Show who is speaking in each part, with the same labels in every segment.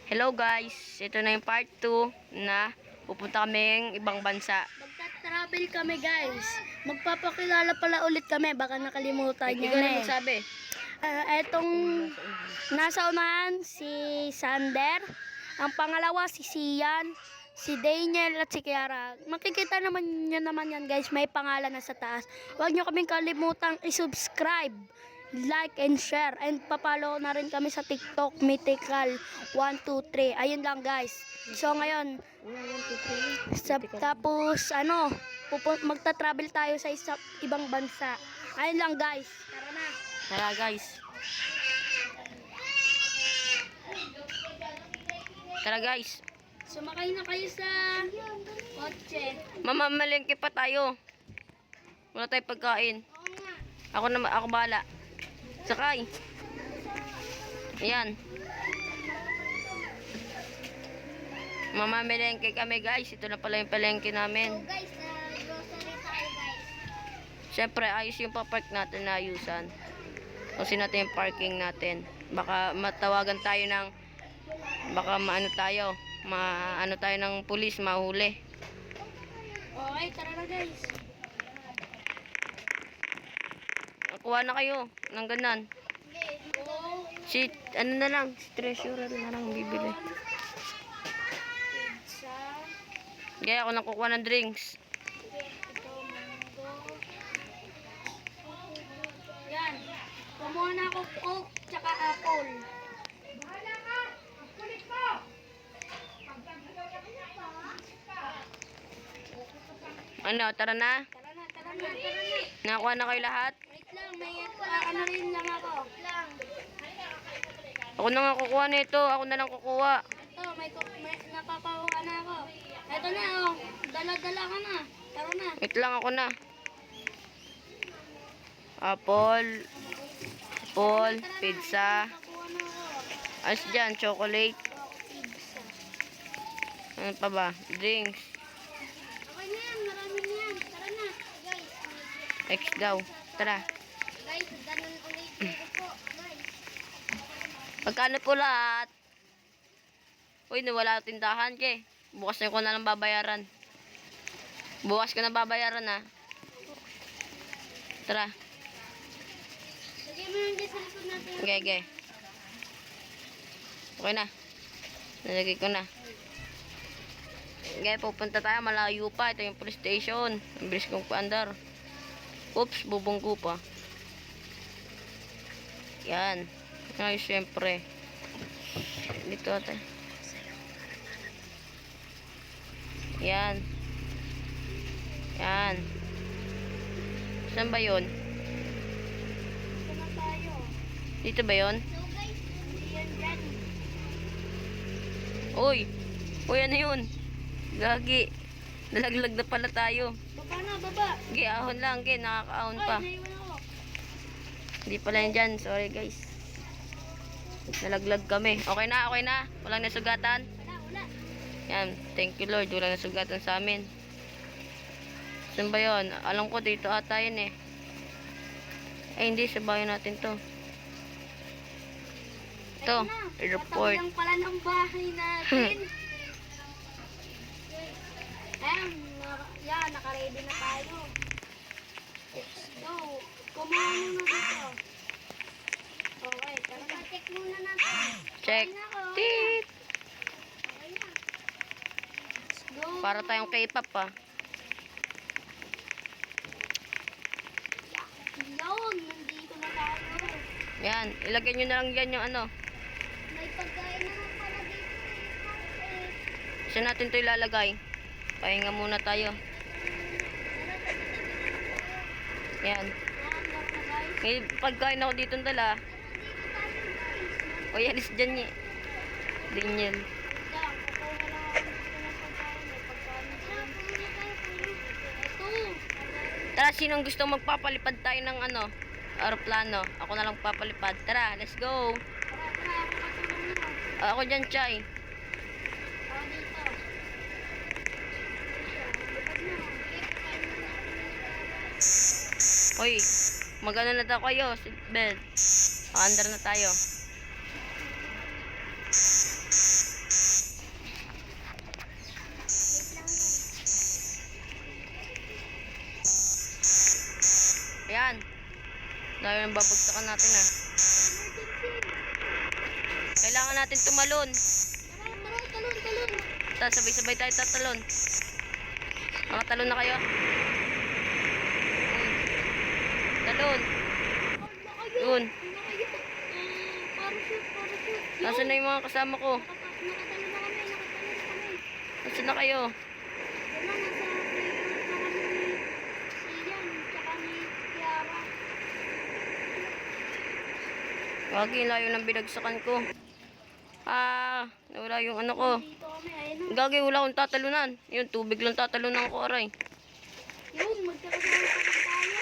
Speaker 1: Hello guys, ito na yung part 2 na pupunta kaming ibang bansa.
Speaker 2: Magta-travel kami guys. Magpapakilala pala ulit kami. Baka nakalimutan niyo
Speaker 1: Ikaw
Speaker 2: na
Speaker 1: na
Speaker 2: eh.
Speaker 1: magsabi.
Speaker 2: Etong nasa unahan si Sander. Ang pangalawa si Sian, si Daniel at si Kiara. Makikita naman nyo naman yan guys. May pangalan na sa taas. Huwag nyo kaming kalimutang i-subscribe, like and share. And papalo na rin kami sa TikTok, Mythical123. Ayun lang guys. So ngayon, tapos magta-travel tayo sa ibang bansa. Ayun lang guys. Tara na.
Speaker 1: Tara guys. Tara guys.
Speaker 2: Sumakay na kayo sa kotse.
Speaker 1: Mamamalengke pa tayo. Wala tayong pagkain.
Speaker 2: Oo nga.
Speaker 1: Ako bahala. Sakay. Ayan. Mamamalengke kami guys. Ito na pala yung palengke namin.
Speaker 2: So guys, grocery tayo guys.
Speaker 1: Siyempre, ayos yung papark natin na ayusan. Kasi natin yung parking natin. Baka matawagan tayo ng maano tayo ng pulis, mahuli.
Speaker 2: Okay, tara na guys.
Speaker 1: Kuha na kayo ng ganan.
Speaker 2: Okay, go.
Speaker 1: Si treasurer na lang bibili.
Speaker 2: Pizza.
Speaker 1: Kaya ako nakukuha ng drinks.
Speaker 2: Ito, mango. Yan. Kumuha na ako Coke, tsaka apple. Bahala ka! Magkulit mo!
Speaker 1: Ano, tara na.
Speaker 2: Tara na, tara na, tara na.
Speaker 1: Nakuha na kayo lahat.
Speaker 2: Wait lang, may ano rin lang ako. Lang.
Speaker 1: Ako na nga kukuha nito. Ako na lang kukuha.
Speaker 2: Ito, may napapahuka na ako. Ito na, oh. Dala-dala ka na. Tara na.
Speaker 1: Wait lang, ako na. Apple, pizza.
Speaker 2: Nakuha na ako.
Speaker 1: Ayos dyan, chocolate.
Speaker 2: Oh, pizza.
Speaker 1: Ano pa ba? Drinks.
Speaker 2: Okay na yan, marami na yan. Tara na. Guys,
Speaker 1: X daw. Tara.
Speaker 2: guys, ganun ulit dito po. Guys.
Speaker 1: Pagkano po lahat? Uy, nawala ang tindahan ke. Bukas na ko na lang babayaran. Bukas ko na babayaran ha. Tara.
Speaker 2: Lagay mo yung sa likod natin.
Speaker 1: Okay. Okay na. Nalagay ko na. Okay, pupunta tayo. Malayo pa. Ito yung police station. Ang bilis kong paandar. Oops, bubungko pa. Yan. Ay, syempre. Dito ate. Yan. Yan. Saan ba yun?
Speaker 2: Ito na tayo.
Speaker 1: Dito ba yun?
Speaker 2: So guys, hindi yan dyan.
Speaker 1: Uy! Uy, ano yun? Gagi. Nalaglag na pala tayo.
Speaker 2: Baba na, baba.
Speaker 1: Gi, ahon lang. Gi, nakakaahon pa.
Speaker 2: Ay, naiwan ako.
Speaker 1: Hindi pala yan dyan. Sorry guys. Nalaglag kami. Okay na. Walang nasugatan.
Speaker 2: Wala.
Speaker 1: Yan. Thank you Lord. Walang nasugatan sa amin. Saan ba yun? Alam ko dito ata yun eh. Ay, hindi. Sa bayo natin to. Ito.
Speaker 2: Ito na.
Speaker 1: Airport.
Speaker 2: Katabi lang pala ng bahay natin. Ayan, naka-ready na tayo. Let's go. Kumuha muna dito. Okay, tara na. Check muna natin.
Speaker 1: Check.
Speaker 2: Okay na ako.
Speaker 1: Tit.
Speaker 2: Okay na. Let's go.
Speaker 1: Para tayong K-pop ah.
Speaker 2: Yun, nandito na tayo.
Speaker 1: Yan. Ilagay nyo na lang yan yung ano.
Speaker 2: May pagkain naman pala dito.
Speaker 1: Saan natin ito ilalagay? Pahinga muna tayo. Yan. May pagkain ako dito dala. O yalis dyan niya. Daniel. Tara, sinong gusto magpapalipad tayo ng ano? Aeroplano. Ako na lang papalipad. Tara, let's go. Ako dyan, Chay. Hoy, magano na daw kayo, seatbelt. Under na tayo. Tayo nang babagsakan natin ah. Kailangan natin tumalon.
Speaker 2: Talon.
Speaker 1: Sabay-sabay tayo tatalon. Makatalon na kayo. Talon. Yun.
Speaker 2: Parachute.
Speaker 1: Nasaan na yung mga kasama ko?
Speaker 2: Nakatalon na kami.
Speaker 1: Nasaan na kayo?
Speaker 2: Wala, nasa playground na kami ni Ian, tsaka ni Kiara.
Speaker 1: Wagi, layo ng binagsakan ko. Nawala yung ano ko.
Speaker 2: Dito kami, ayun na.
Speaker 1: Gagi, wala akong tatalunan. Yun, tubig lang tatalunan ko, aray.
Speaker 2: Yun, magkakasama pa rin tayo.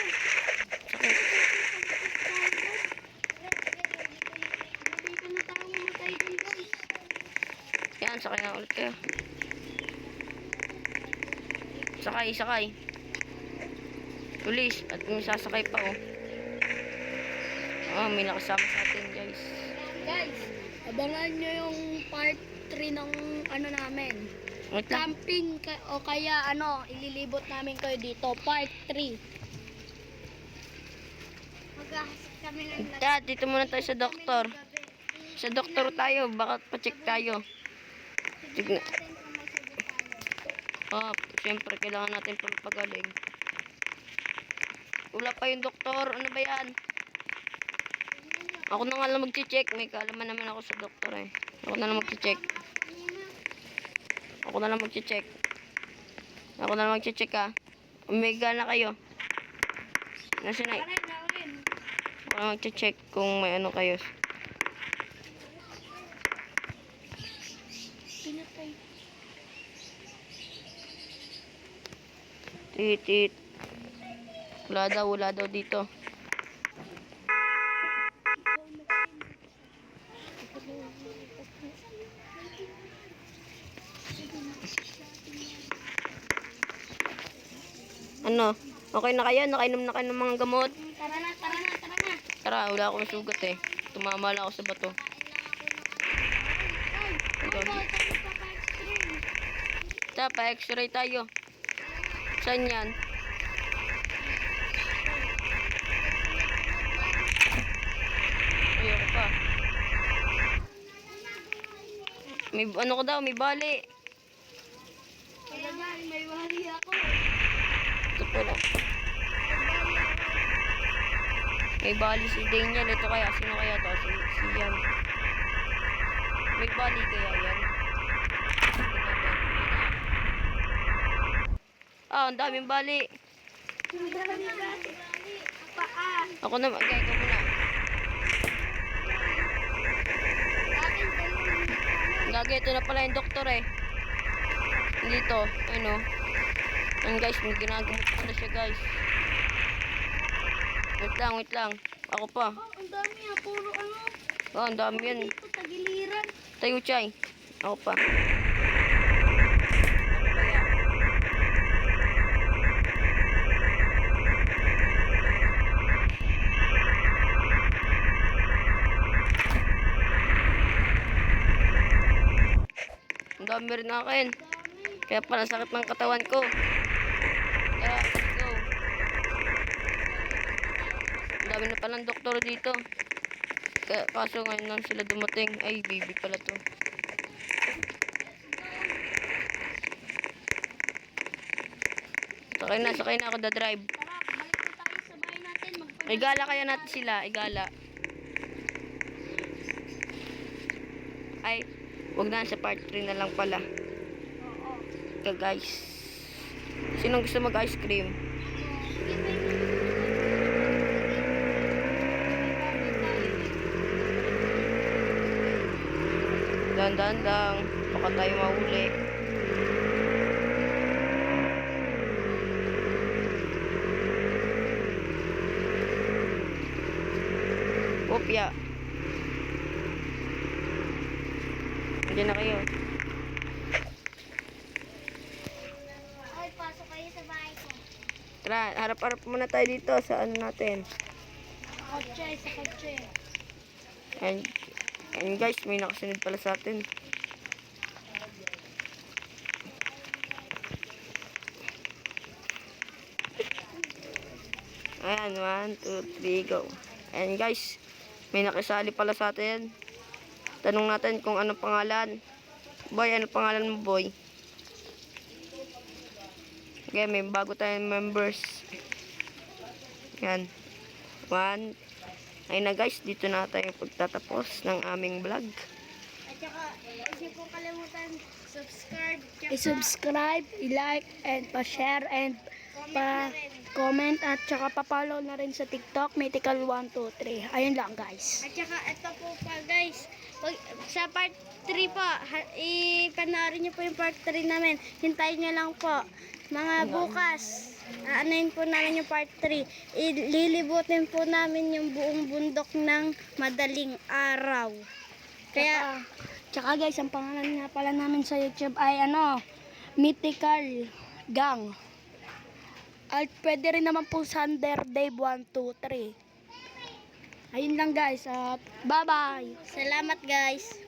Speaker 1: Sakit.
Speaker 2: Dito na tayo mamatay din, guys.
Speaker 1: Yan, sakay na ulit kayo. Sakay. Pulis, at may sasakay pa, oh. May nakasama sa atin, guys.
Speaker 2: Guys, abangan nyo yung part 3 ng ano namin.
Speaker 1: Wait lang.
Speaker 2: Camping o kaya ililibot namin kayo dito. Part 3. Maghahasik kami ng
Speaker 1: Dad, dito muna tayo sa doktor. Sa doktor tayo, baka pa-check tayo. Tignan. Siyempre, kailangan natin pagpagaling. Wala pa yung doktor. Ano ba yan? Ako na nga lang mag-check. May kaalaman naman ako sa doktor eh. Ako na lang mag-check. Ako na lang mag-check ha. Umega na kayo. Nasaan na? Ako na mag-check kung may ano kayo.
Speaker 2: Pinatay.
Speaker 1: Tit. Wala daw dito. Ano? Okay na kayo? Nakainom na kayo ng mga gamot?
Speaker 2: Tara na.
Speaker 1: Tara, wala akong sugat eh. Tumama lang ako sa bato. Tara, pa-x-ray tayo. Saan yan? Ayoko pa. May ano ko daw, may bali.
Speaker 2: Kaya dyan, may wari ako.
Speaker 1: Ito pala. May bali si Daniel. Ito kaya, sino kaya to? Si Ian. May bali kaya yan? Ang daming bali.
Speaker 2: Paa.
Speaker 1: Ako na, okay, ikaw muna. Gagi, ito na pala yung doktor eh. Dito, ano. Yan guys, may ginagamot pala siya guys. Wait lang. Ako pa.
Speaker 2: Ang dami puro ano.
Speaker 1: Ang dami yan.
Speaker 2: Dito, tagiliran.
Speaker 1: Tayo, Chay. Ako pa. Ang dami rin akin. Kaya pala sakit ng katawan ko. Tara, let's go. Ang dami na palang doktor dito. Kaso ngayon lang sila dumating. Ay, baby pala to. Sakay na ako drive.
Speaker 2: Tara, balik na tayo sa bahay natin.
Speaker 1: Igala kaya natin sila, igala. Ay, wag na sa part 3 na lang pala.
Speaker 2: Oo.
Speaker 1: Ito guys. Sinong gusto mag-ice cream? Dahan lang. Baka tayo mahuli. Opya. Diyan na kayo.
Speaker 2: Ay, pasok kayo sa bahay ko.
Speaker 1: Tara, harap-harap muna tayo dito sa ano natin.
Speaker 2: Sa kotse.
Speaker 1: Ayan guys, may nakasunod pala sa atin. Ayan, 1, 2, 3, go. Ayan guys, may nakisali pala sa atin. Tanong natin kung ano pangalan. Boy, ano pangalan mo, boy? Okay, may bago tayong members. Yan. 1. Ayun na guys, dito na tayo pagtatapos ng aming vlog.
Speaker 3: At saka, huwag niyo po kalimutan subscribe.
Speaker 2: I-subscribe, i-like, and pa-share, and pa-comment, at saka pa-follow na rin sa TikTok, Mythical123. Ayun lang guys.
Speaker 3: At saka, ito po pa guys. Sa part 3 po, ipanoorin niyo po yung part 3 namin. Hintayin niyo lang po. Mga bukas, aanayin po namin yung part 3. Ililibutin po namin yung buong bundok ng madaling araw. Kaya,
Speaker 2: Tsaka guys, ang pangalan nga pala namin sa YouTube ay Mythical Gang. At pwede rin naman po Sander Dave 123. Ayun lang guys, at bye-bye!
Speaker 3: salamat guys.